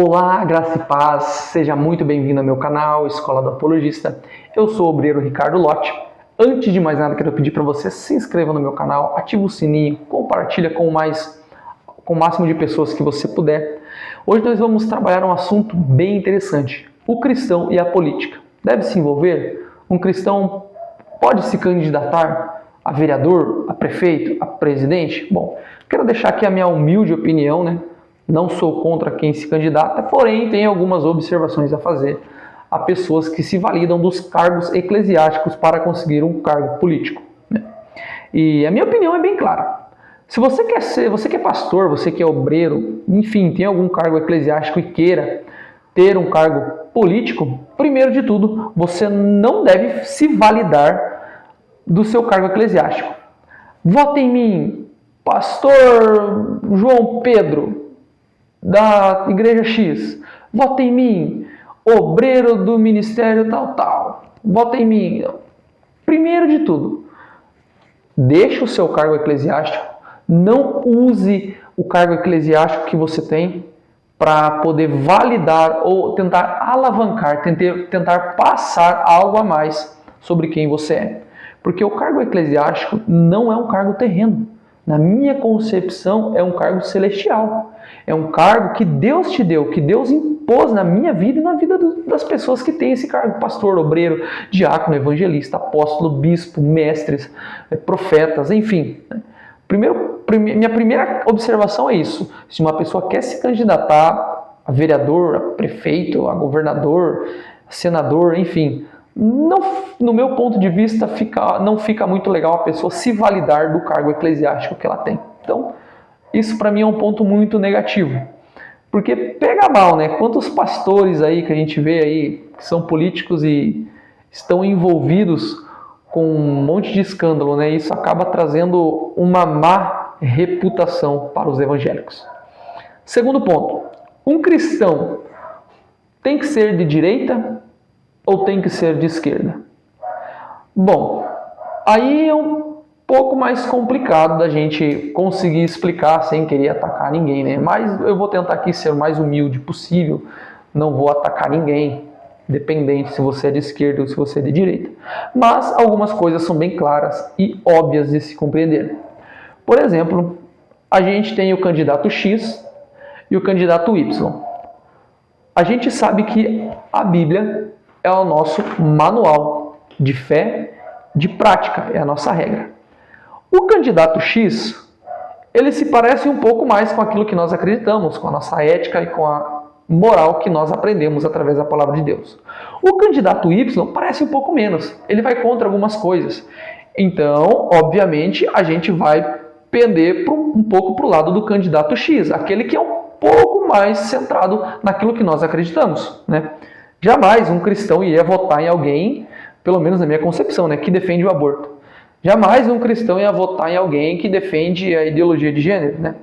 Olá, graça e paz, seja muito bem-vindo ao meu canal, Escola do Apologista. Eu sou o obreiro Ricardo Lotti. Antes de mais nada, quero pedir para você se inscreva no meu canal, ativa o sininho, compartilha com o máximo de pessoas que você puder. Hoje nós vamos trabalhar um assunto bem interessante, o cristão e a política. Deve se envolver? Um cristão pode se candidatar a vereador, a prefeito, a presidente? Bom, quero deixar aqui a minha humilde opinião, né? Não sou contra quem se candidata, porém tem algumas observações a fazer a pessoas que se validam dos cargos eclesiásticos para conseguir um cargo político, né? E a minha opinião é bem clara. Se você que é pastor, você que é obreiro, enfim, tem algum cargo eclesiástico e queira ter um cargo político, primeiro de tudo, você não deve se validar do seu cargo eclesiástico. Vota em mim, pastor João Pedro, da igreja X, vota em mim, obreiro do ministério tal, vota em mim. Primeiro de tudo, deixe o seu cargo eclesiástico, não use o cargo eclesiástico que você tem para poder validar ou tentar alavancar, tentar passar algo a mais sobre quem você é. Porque o cargo eclesiástico não é um cargo terreno. Na minha concepção, é um cargo celestial. É um cargo que Deus te deu, que Deus impôs na minha vida e na vida das pessoas que têm esse cargo. Pastor, obreiro, diácono, evangelista, apóstolo, bispo, mestres, profetas, enfim. Minha primeira observação é isso. Se uma pessoa quer se candidatar a vereador, a prefeito, a governador, a senador, enfim, não, no meu ponto de vista, não fica muito legal a pessoa se validar do cargo eclesiástico que ela tem. Então, isso para mim é um ponto muito negativo. Porque pega mal, né? Quantos pastores aí que a gente vê aí que são políticos e estão envolvidos com um monte de escândalo, né? Isso acaba trazendo uma má reputação para os evangélicos. Segundo ponto, um cristão tem que ser de direita ou tem que ser de esquerda? Bom, aí é um pouco mais complicado da gente conseguir explicar sem querer atacar ninguém, né? Mas eu vou tentar aqui ser o mais humilde possível, não vou atacar ninguém, dependente se você é de esquerda ou se você é de direita. Mas algumas coisas são bem claras e óbvias de se compreender. Por exemplo, a gente tem o candidato X e o candidato Y. A gente sabe que a Bíblia é o nosso manual de fé, de prática, é a nossa regra. O candidato X, ele se parece um pouco mais com aquilo que nós acreditamos, com a nossa ética e com a moral que nós aprendemos através da palavra de Deus. O candidato Y parece um pouco menos, ele vai contra algumas coisas. Então, obviamente, a gente vai pender um pouco para o lado do candidato X, aquele que é um pouco mais centrado naquilo que nós acreditamos, né? Jamais um cristão iria votar em alguém, pelo menos na minha concepção, né, que defende o aborto. Jamais um cristão ia votar em alguém que defende a ideologia de gênero, né?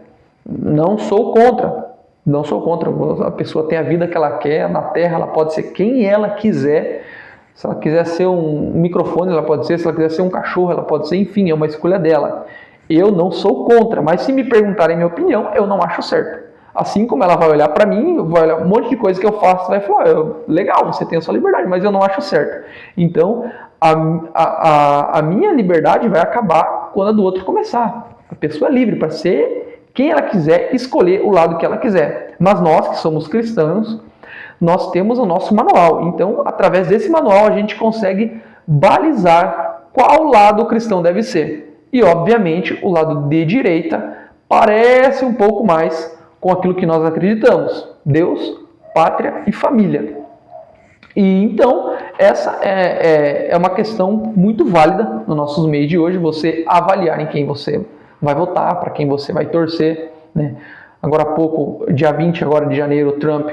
Não sou contra. Não sou contra. A pessoa tem a vida que ela quer, na terra ela pode ser quem ela quiser. Se ela quiser ser um microfone, ela pode ser. Se ela quiser ser um cachorro, ela pode ser. Enfim, é uma escolha dela. Eu não sou contra, mas se me perguntarem minha opinião, eu não acho certo. Assim como ela vai olhar para mim, vai olhar um monte de coisa que eu faço, vai falar, legal, você tem a sua liberdade, mas eu não acho certo. Então, a minha liberdade vai acabar quando a do outro começar. A pessoa é livre para ser quem ela quiser, escolher o lado que ela quiser. Mas nós, que somos cristãos, nós temos o nosso manual. Então, através desse manual, a gente consegue balizar qual lado o cristão deve ser. E, obviamente, o lado de direita parece um pouco mais com aquilo que nós acreditamos: Deus, pátria e família. E então, essa é uma questão muito válida no nosso meio de hoje, você avaliar em quem você vai votar, para quem você vai torcer, né? Agora há pouco, dia 20 agora de janeiro, o Trump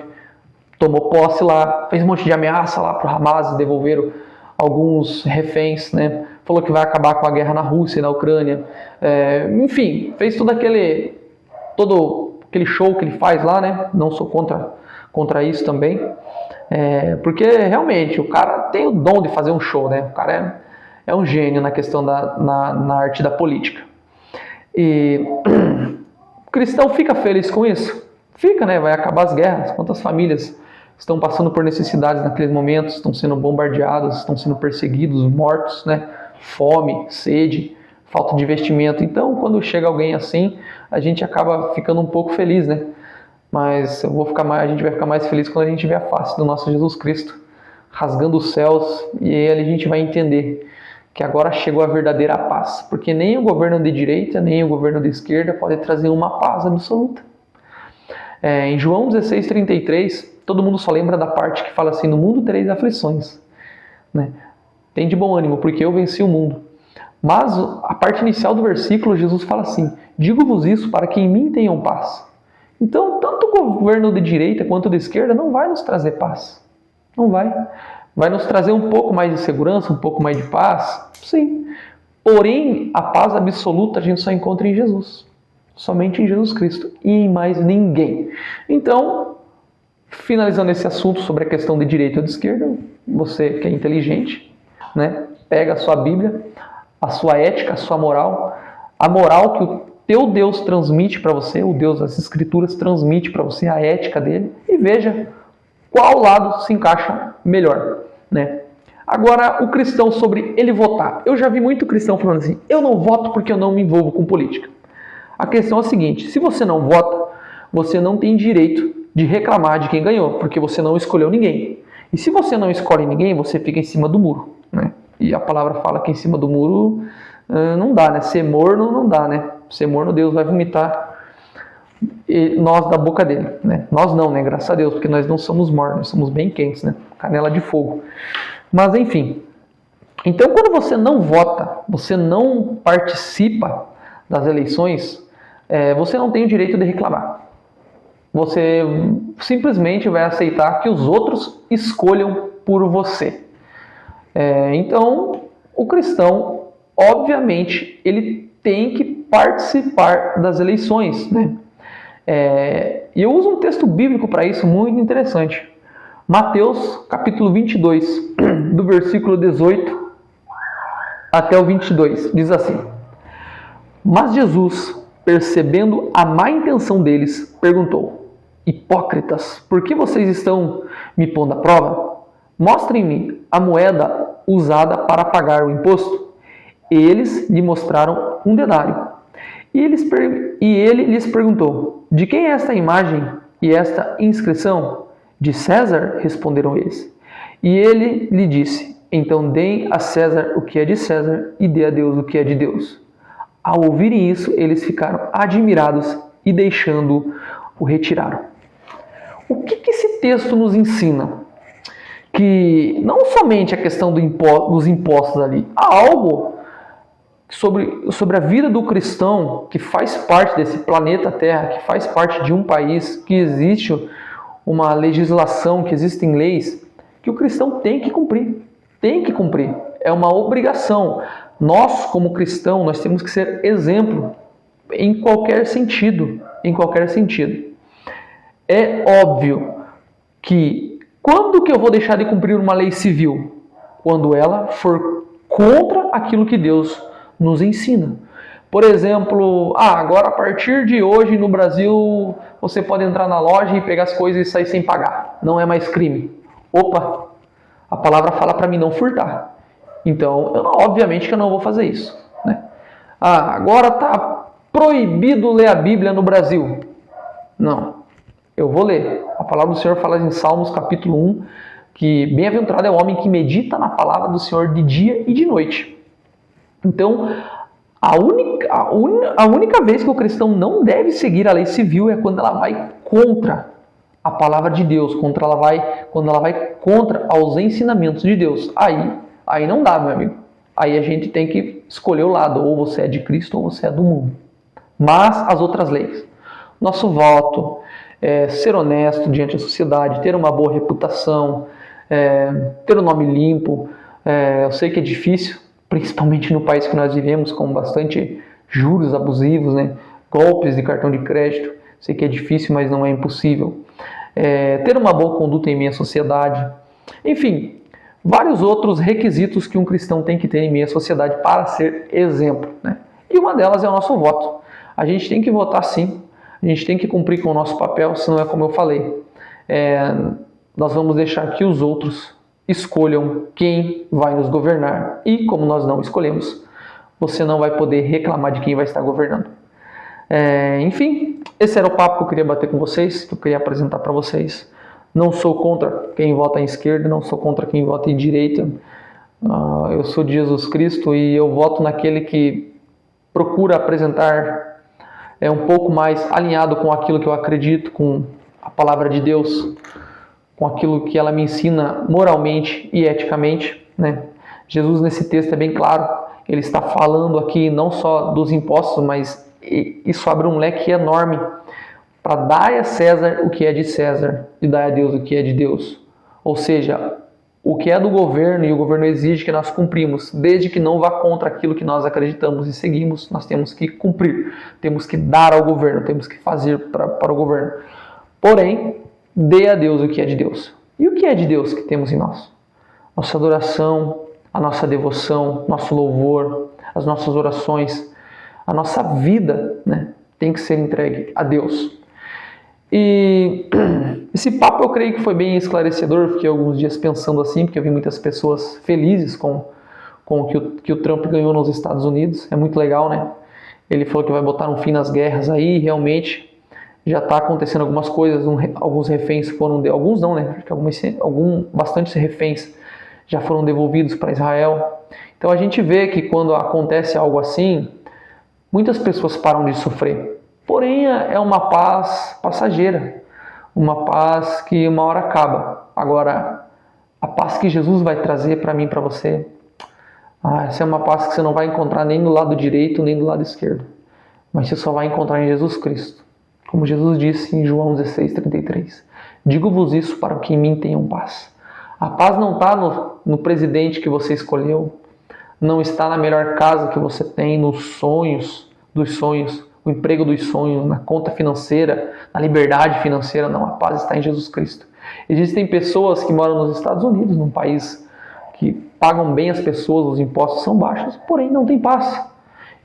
tomou posse lá, fez um monte de ameaça lá para o Hamas, devolveram alguns reféns, né? Falou que vai acabar com a guerra na Rússia e na Ucrânia. Enfim, fez todo aquele show que ele faz lá, né? Não sou contra isso também. Porque realmente o cara tem o dom de fazer um show, né? O cara é um gênio na questão na arte da política. E o cristão fica feliz com isso? Fica, né? Vai acabar as guerras. Quantas famílias estão passando por necessidades naqueles momentos, estão sendo bombardeadas, estão sendo perseguidos, mortos, né? Fome, sede, falta de investimento. Então, quando chega alguém assim, a gente acaba ficando um pouco feliz, né? Mas a gente vai ficar mais feliz quando a gente vê a face do nosso Jesus Cristo rasgando os céus, e aí a gente vai entender que agora chegou a verdadeira paz, porque nem o governo de direita, nem o governo de esquerda pode trazer uma paz absoluta. Em João 16:33, todo mundo só lembra da parte que fala assim: no mundo tereis aflições, né? Tem de bom ânimo, porque eu venci o mundo. Mas a parte inicial do versículo, Jesus fala assim: digo-vos isso para que em mim tenham paz. Então, tanto o governo de direita quanto de esquerda não vai nos trazer paz. Não vai. Vai nos trazer um pouco mais de segurança, um pouco mais de paz? Sim. Porém, a paz absoluta a gente só encontra em Jesus. Somente em Jesus Cristo e em mais ninguém. Então, finalizando esse assunto sobre a questão de direita ou de esquerda, você que é inteligente, né, pega a sua Bíblia, a sua ética, a sua moral, a moral que o teu Deus transmite para você, o Deus das Escrituras transmite para você, a ética dele, e veja qual lado se encaixa melhor, né? Agora, o cristão sobre ele votar. Eu já vi muito cristão falando assim: eu não voto porque eu não me envolvo com política. A questão é a seguinte: se você não vota, você não tem direito de reclamar de quem ganhou, porque você não escolheu ninguém. E se você não escolhe ninguém, você fica em cima do muro, né? E a palavra fala que em cima do muro não dá, né? Ser morno não dá, né? Ser morno, Deus vai vomitar nós da boca dele, né? Nós não, né? Graças a Deus, porque nós não somos mornos, nós somos bem quentes, né? Canela de fogo. Mas enfim. Então, quando você não vota, você não participa das eleições, você não tem o direito de reclamar. Você simplesmente vai aceitar que os outros escolham por você. Então, o cristão, obviamente, ele tem que participar das eleições, né? E eu uso um texto bíblico para isso muito interessante. Mateus, capítulo 22, do versículo 18 até o 22, diz assim: Mas Jesus, percebendo a má intenção deles, perguntou: Hipócritas, por que vocês estão me pondo à prova? Mostrem-me a moeda usada para pagar o imposto. Eles lhe mostraram um denário. E ele lhes perguntou: De quem é esta imagem e esta inscrição? De César, responderam eles. E ele lhe disse: Então deem a César o que é de César e dê a Deus o que é de Deus. Ao ouvirem isso, eles ficaram admirados e, deixando-o, retiraram. O que esse texto nos ensina? Que não somente a questão dos impostos ali, há algo sobre a vida do cristão que faz parte desse planeta Terra, que faz parte de um país, que existe uma legislação, que existem leis, que o cristão tem que cumprir. Tem que cumprir. É uma obrigação. Nós, como cristão, nós temos que ser exemplo em qualquer sentido. Em qualquer sentido. É óbvio que quando que eu vou deixar de cumprir uma lei civil? Quando ela for contra aquilo que Deus nos ensina. Por exemplo, agora a partir de hoje no Brasil você pode entrar na loja e pegar as coisas e sair sem pagar. Não é mais crime. Opa, a palavra fala para mim não furtar. Então, obviamente que eu não vou fazer isso, né? Agora está proibido ler a Bíblia no Brasil. Não, eu vou ler. A palavra do Senhor fala em Salmos capítulo 1 que bem-aventurado é o homem que medita na palavra do Senhor de dia e de noite. Então, a única vez que o cristão não deve seguir a lei civil é quando ela vai contra a palavra de Deus, quando ela vai contra os ensinamentos de Deus. Aí não dá, meu amigo. Aí a gente tem que escolher o lado, ou você é de Cristo ou você é do mundo. Mas as outras leis, nosso voto, ser honesto diante da sociedade, ter uma boa reputação, ter um nome limpo, eu sei que é difícil, principalmente no país que nós vivemos, com bastante juros abusivos, né? Golpes de cartão de crédito. Sei que é difícil, mas não é impossível. Ter uma boa conduta em meio à sociedade. Enfim, vários outros requisitos que um cristão tem que ter em meio à sociedade para ser exemplo, né? E uma delas é o nosso voto. A gente tem que votar sim. A gente tem que cumprir com o nosso papel, senão é como eu falei. Nós vamos deixar que os outros escolham quem vai nos governar. E como nós não escolhemos, você não vai poder reclamar de quem vai estar governando. Enfim, esse era o papo que eu queria bater com vocês, que eu queria apresentar para vocês. Não sou contra quem vota em esquerda, não sou contra quem vota em direita. Eu sou de Jesus Cristo e eu voto naquele que procura apresentar um pouco mais alinhado com aquilo que eu acredito, com a palavra de Deus, com aquilo que ela me ensina moralmente e eticamente, né? Jesus nesse texto é bem claro, ele está falando aqui não só dos impostos, mas isso abre um leque enorme para dar a César o que é de César e dar a Deus o que é de Deus. Ou seja, o que é do governo e o governo exige que nós cumprimos, desde que não vá contra aquilo que nós acreditamos e seguimos, nós temos que cumprir, temos que dar ao governo, temos que fazer para o governo. Porém, dê a Deus o que é de Deus. E o que é de Deus que temos em nós? Nossa adoração, a nossa devoção, nosso louvor, as nossas orações, a nossa vida, né, tem que ser entregue a Deus. E esse papo eu creio que foi bem esclarecedor, fiquei alguns dias pensando assim, porque eu vi muitas pessoas felizes com o que o Trump ganhou nos Estados Unidos. É muito legal, né? Ele falou que vai botar um fim nas guerras aí, realmente já está acontecendo algumas coisas, alguns reféns foram, alguns não, né? Bastantes reféns já foram devolvidos para Israel. Então a gente vê que quando acontece algo assim, muitas pessoas param de sofrer. Porém, é uma paz passageira, uma paz que uma hora acaba. Agora, a paz que Jesus vai trazer para mim e para você, essa é uma paz que você não vai encontrar nem do lado direito, nem do lado esquerdo. Mas você só vai encontrar em Jesus Cristo. Como Jesus disse em João 16:33. Digo-vos isso para que em mim tenham paz. A paz não está no presidente que você escolheu, não está na melhor casa que você tem, nos sonhos dos sonhos, o emprego dos sonhos, na conta financeira, na liberdade financeira. Não, a paz está em Jesus Cristo. Existem pessoas que moram nos Estados Unidos, num país que pagam bem as pessoas, os impostos são baixos, porém não tem paz.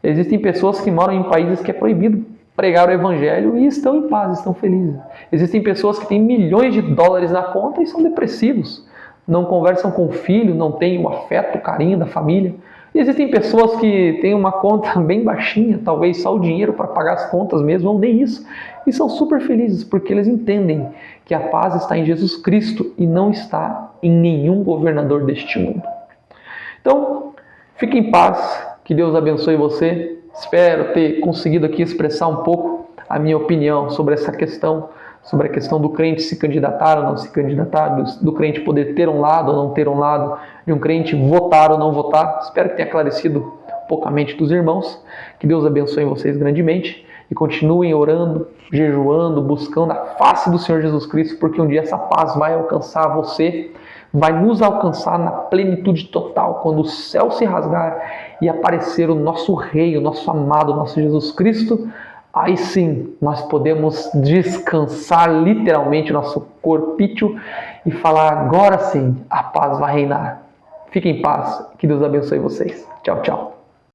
Existem pessoas que moram em países que é proibido pregar o evangelho e estão em paz, estão felizes. Existem pessoas que têm milhões de dólares na conta e são depressivos, não conversam com o filho, não têm o afeto, o carinho da família. E existem pessoas que têm uma conta bem baixinha, talvez só o dinheiro para pagar as contas mesmo, ou nem isso, e são super felizes porque eles entendem que a paz está em Jesus Cristo e não está em nenhum governador deste mundo. Então, fique em paz, que Deus abençoe você. Espero ter conseguido aqui expressar um pouco a minha opinião sobre essa questão, sobre a questão do crente se candidatar ou não se candidatar, do crente poder ter um lado ou não ter um lado, de um crente votar ou não votar. Espero que tenha esclarecido um pouco a mente dos irmãos. Que Deus abençoe vocês grandemente e continuem orando, jejuando, buscando a face do Senhor Jesus Cristo, porque um dia essa paz vai alcançar você, vai nos alcançar na plenitude total, quando o céu se rasgar e aparecer o nosso Rei, o nosso amado, o nosso Jesus Cristo. Aí sim, nós podemos descansar literalmente o nosso corpício e falar, agora sim, a paz vai reinar. Fiquem em paz, que Deus abençoe vocês. Tchau, tchau.